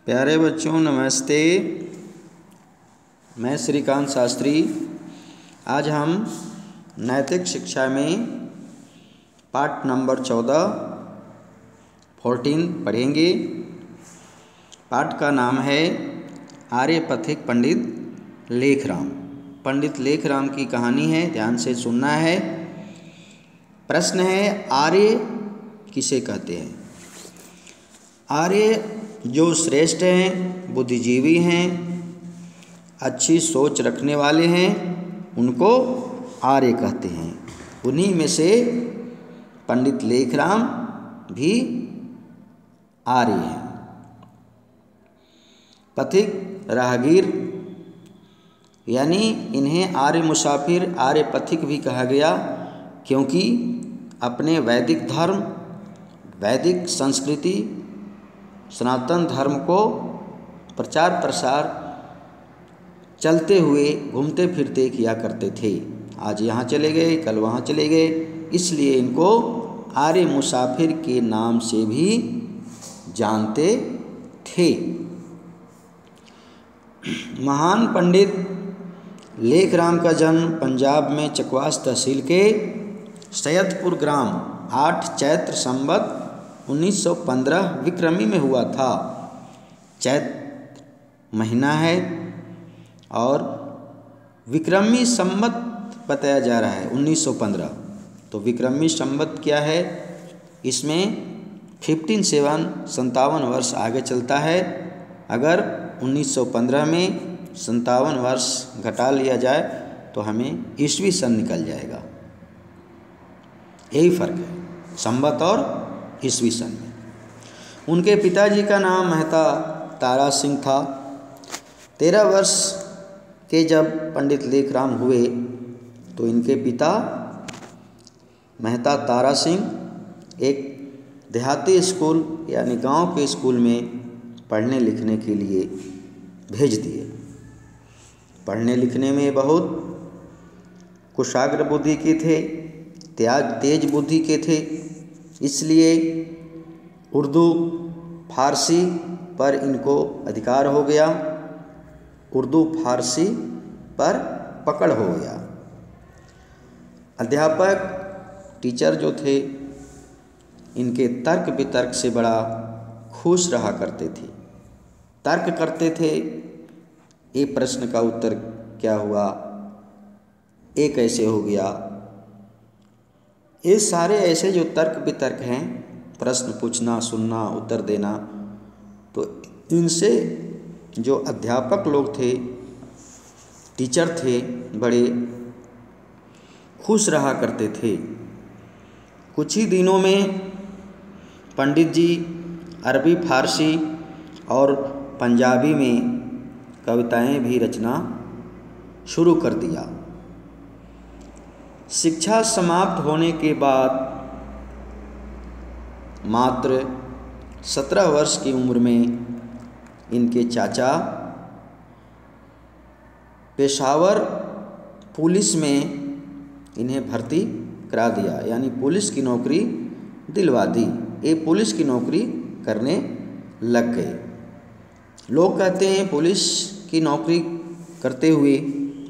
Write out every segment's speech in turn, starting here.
प्यारे बच्चों नमस्ते। मैं श्रीकांत शास्त्री। आज हम नैतिक शिक्षा में पाठ नंबर 14 पढ़ेंगे। पाठ का नाम है आर्यपथिक पंडित लेखराम। पंडित लेखराम की कहानी है, ध्यान से सुनना है। प्रश्न है, आर्य किसे कहते हैं? आर्य जो श्रेष्ठ हैं, बुद्धिजीवी हैं, अच्छी सोच रखने वाले हैं, उनको आर्य कहते हैं। उन्हीं में से पंडित लेखराम भी आर्य हैं। पथिक राहगीर यानी इन्हें आर्य मुसाफिर, आर्य पथिक भी कहा गया, क्योंकि अपने वैदिक धर्म, वैदिक संस्कृति, सनातन धर्म को प्रचार प्रसार चलते हुए घूमते फिरते किया करते थे। आज यहाँ चले गए, कल वहाँ चले गए, इसलिए इनको आर्य मुसाफिर के नाम से भी जानते थे। महान पंडित लेखराम का जन्म पंजाब में चकवास तहसील के सैयदपुर ग्राम 8 चैत्र संवत 1915 विक्रमी में हुआ था। चैत्र महीना है और विक्रमी संवत बताया जा रहा है 1915। तो विक्रमी संवत क्या है? इसमें 57 वर्ष आगे चलता है। अगर 1915 में 57 वर्ष घटा लिया जाए तो हमें ईस्वी सन निकल जाएगा। यही फर्क है संवत और ईस्वी सन में। उनके पिताजी का नाम मेहता तारा सिंह था। 13 वर्ष के जब पंडित लेखराम हुए तो इनके पिता मेहता तारा सिंह एक देहाती स्कूल यानी गांव के स्कूल में पढ़ने लिखने के लिए भेज दिए। पढ़ने लिखने में बहुत कुशाग्र बुद्धि के थे, तेज बुद्धि के थे, इसलिए उर्दू फारसी पर इनको अधिकार हो गया, उर्दू फारसी पर पकड़ हो गया। अध्यापक टीचर जो थे इनके तर्क वितर्क से बड़ा खुश रहा करते थे। तर्क करते थे, ये प्रश्न का उत्तर क्या हुआ, ये कैसे हो गया। ये सारे ऐसे जो तर्क वितर्क हैं, प्रश्न पूछना, सुनना, उत्तर देना, तो इनसे जो अध्यापक लोग थे, टीचर थे, बड़े खुश रहा करते थे। कुछ ही दिनों में पंडित जी अरबी, फारसी और पंजाबी में कविताएं भी रचना शुरू कर दिया। शिक्षा समाप्त होने के बाद मात्र 17 वर्ष की उम्र में इनके चाचा पेशावर पुलिस में इन्हें भर्ती करा दिया, यानी पुलिस की नौकरी दिलवा दी। ये पुलिस की नौकरी करने लग गए। लोग कहते हैं पुलिस की नौकरी करते हुए,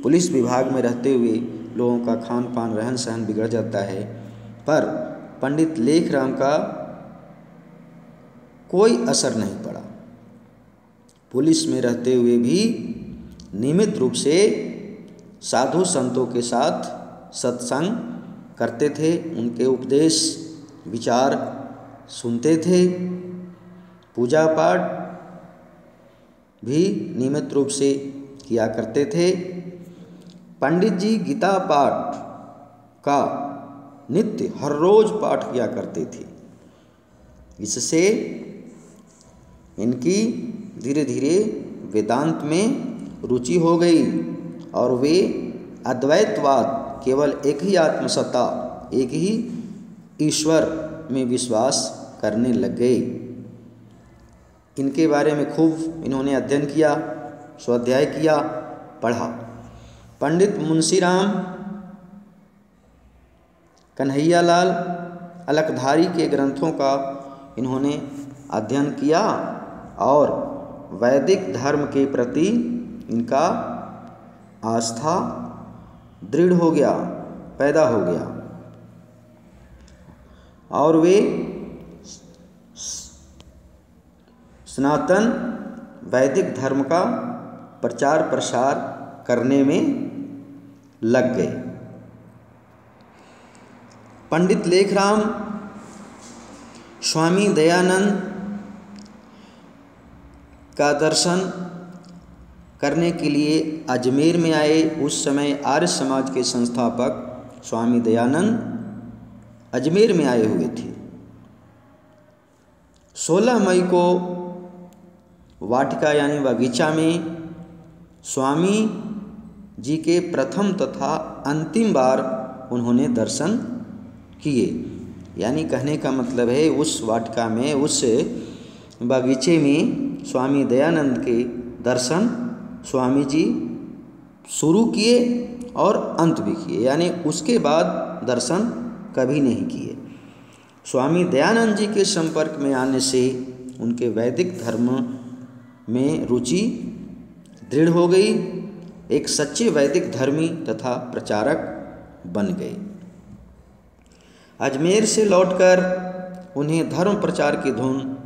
पुलिस विभाग में रहते हुए लोगों का खान पान, रहन सहन बिगड़ जाता है, पर पंडित लेखराम का कोई असर नहीं पड़ा। पुलिस में रहते हुए भी नियमित रूप से साधु संतों के साथ सत्संग करते थे, उनके उपदेश विचार सुनते थे, पूजा पाठ भी नियमित रूप से किया करते थे। पंडित जी गीता पाठ का नित्य हर रोज पाठ किया करते थे। इससे इनकी धीरे धीरे वेदांत में रुचि हो गई और वे अद्वैतवाद, केवल एक ही आत्मसत्ता, एक ही ईश्वर में विश्वास करने लग गए। इनके बारे में खूब इन्होंने अध्ययन किया, स्वाध्याय किया, पढ़ा। पंडित मुंशीराम कन्हैयालाल अलकधारी के ग्रंथों का इन्होंने अध्ययन किया और वैदिक धर्म के प्रति इनका आस्था दृढ़ हो गया, पैदा हो गया और वे सनातन वैदिक धर्म का प्रचार प्रसार करने में लग गए। पंडित लेखराम स्वामी दयानंद का दर्शन करने के लिए अजमेर में आए। उस समय आर्य समाज के संस्थापक स्वामी दयानंद अजमेर में आए हुए थे। 16 मई को वाटिका यानी बगीचा में स्वामी जी के प्रथम तथा अंतिम बार उन्होंने दर्शन किए। यानी कहने का मतलब है उस वाटिका में, उस बगीचे में स्वामी दयानंद के दर्शन स्वामी जी शुरू किए और अंत भी किए, यानी उसके बाद दर्शन कभी नहीं किए। स्वामी दयानंद जी के संपर्क में आने से उनके वैदिक धर्म में रुचि दृढ़ हो गई, एक सच्चे वैदिक धर्मी तथा प्रचारक बन गए। अजमेर से लौटकर उन्हें धर्म प्रचार की धुन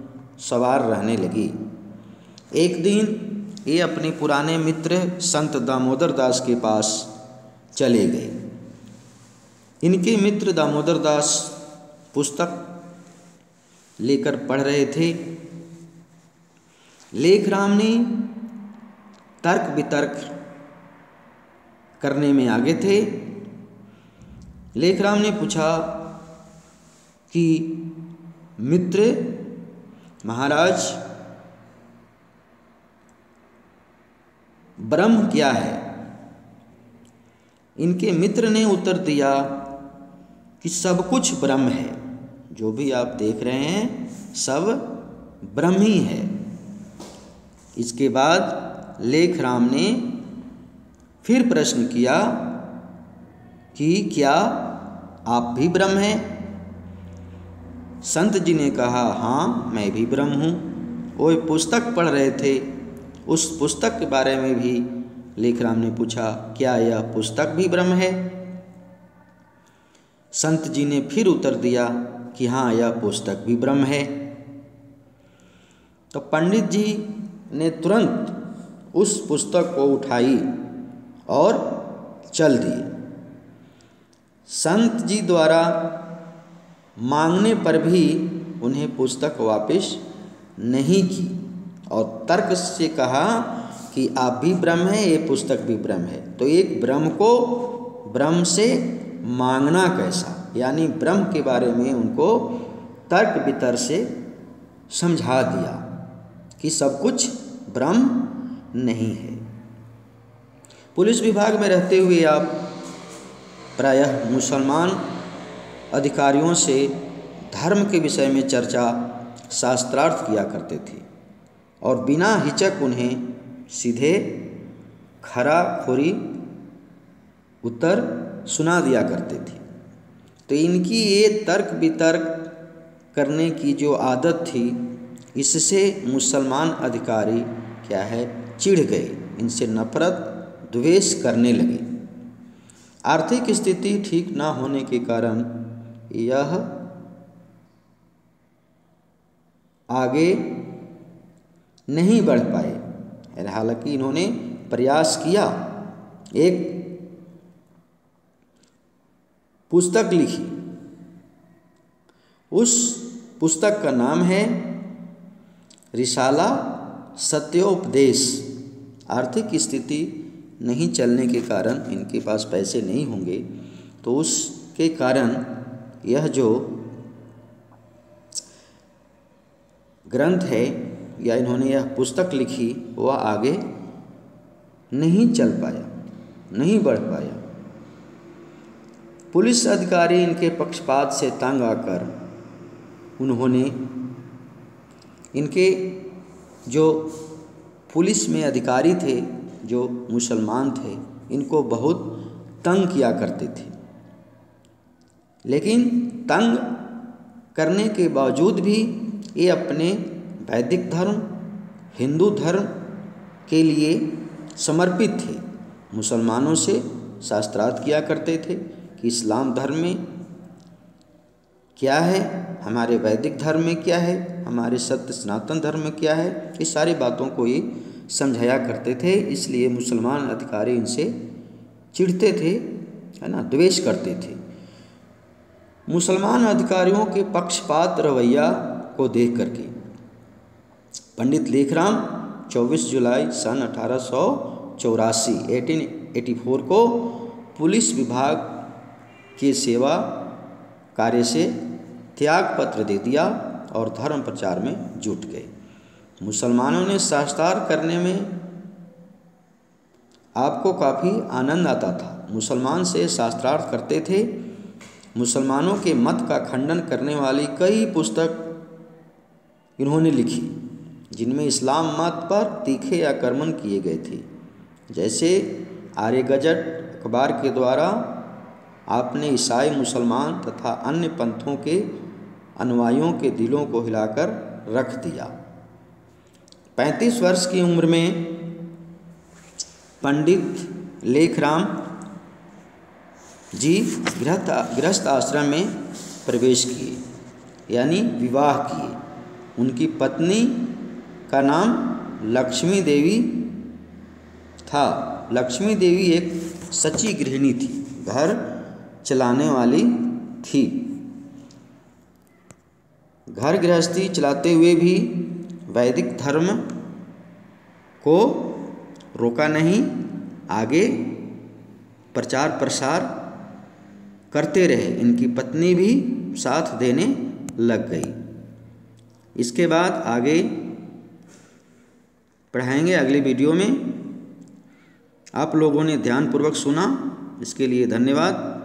सवार रहने लगी। एक दिन ये अपने पुराने मित्र संत दामोदर दास के पास चले गए। इनके मित्र दामोदर दास पुस्तक लेकर पढ़ रहे थे। लेखराम ने तर्क वितर्क करने में आगे थे। लेखराम ने पूछा कि मित्र महाराज, ब्रह्म क्या है? इनके मित्र ने उत्तर दिया कि सब कुछ ब्रह्म है, जो भी आप देख रहे हैं सब ब्रह्म ही है। इसके बाद लेखराम ने फिर प्रश्न किया कि क्या आप भी ब्रह्म हैं? संत जी ने कहा, हाँ मैं भी ब्रह्म हूँ। वो पुस्तक पढ़ रहे थे, उस पुस्तक के बारे में भी लेखराम ने पूछा, क्या यह पुस्तक भी ब्रह्म है? संत जी ने फिर उत्तर दिया कि हाँ यह पुस्तक भी ब्रह्म है। तो पंडित जी ने तुरंत उस पुस्तक को उठाई और चल दिए। संत जी द्वारा मांगने पर भी उन्हें पुस्तक वापस नहीं की और तर्क से कहा कि आप भी ब्रह्म हैं, ये पुस्तक भी ब्रह्म है। तो एक ब्रह्म को ब्रह्म से मांगना कैसा, यानी ब्रह्म के बारे में उनको तर्क वितर्क से समझा दिया कि सब कुछ ब्रह्म नहीं है। पुलिस विभाग में रहते हुए आप प्रायः मुसलमान अधिकारियों से धर्म के विषय में चर्चा शास्त्रार्थ किया करते थे और बिना हिचक उन्हें सीधे खरा खोरी उत्तर सुना दिया करते थे। तो इनकी ये तर्क वितर्क करने की जो आदत थी, इससे मुसलमान अधिकारी क्या है, चिढ़ गए, इनसे नफरत द्वेष करने लगे। आर्थिक स्थिति ठीक ना होने के कारण यह आगे नहीं बढ़ पाए। हालांकि इन्होंने प्रयास किया, एक पुस्तक लिखी। उस पुस्तक का नाम है रिसाला सत्योपदेश। आर्थिक स्थिति नहीं चलने के कारण, इनके पास पैसे नहीं होंगे, तो उसके कारण यह जो ग्रंथ है या इन्होंने यह पुस्तक लिखी वह आगे नहीं चल पाया, नहीं बढ़ पाया। पुलिस अधिकारी इनके पक्षपात से तंग आकर उन्होंने इनके जो पुलिस में अधिकारी थे, जो मुसलमान थे, इनको बहुत तंग किया करते थे। लेकिन तंग करने के बावजूद भी ये अपने वैदिक धर्म हिंदू धर्म के लिए समर्पित थे। मुसलमानों से शास्त्रार्थ किया करते थे कि इस्लाम धर्म में क्या है, हमारे वैदिक धर्म में क्या है, हमारे सत्य सनातन धर्म में क्या है, इस सारी बातों को ये समझाया करते थे। इसलिए मुसलमान अधिकारी इनसे चिढ़ते थे, है ना, द्वेष करते थे। मुसलमान अधिकारियों के पक्षपात रवैया को देख करके पंडित लेखराम 24 जुलाई सन 1884 को पुलिस विभाग के सेवा कार्य से त्याग पत्र दे दिया और धर्म प्रचार में जुट गए। मुसलमानों ने शास्त्रार्थ करने में आपको काफ़ी आनंद आता था। मुसलमान से शास्त्रार्थ करते थे। मुसलमानों के मत का खंडन करने वाली कई पुस्तक इन्होंने लिखी, जिनमें इस्लाम मत पर तीखे आक्रमण किए गए थे। जैसे आर्य गजट अखबार के द्वारा आपने ईसाई, मुसलमान तथा अन्य पंथों के अनुयायियों के दिलों को हिलाकर रख दिया। 35 वर्ष की उम्र में पंडित लेखराम जी गृहस्थ आश्रम में प्रवेश किए, यानी विवाह किए। उनकी पत्नी का नाम लक्ष्मी देवी था। लक्ष्मी देवी एक सच्ची गृहिणी थी, घर चलाने वाली थी। घर गृहस्थी चलाते हुए भी वैदिक धर्म को रोका नहीं, आगे प्रचार प्रसार करते रहे। इनकी पत्नी भी साथ देने लग गई। इसके बाद आगे पढ़ाएंगे अगली वीडियो में। आप लोगों ने ध्यानपूर्वक सुना, इसके लिए धन्यवाद।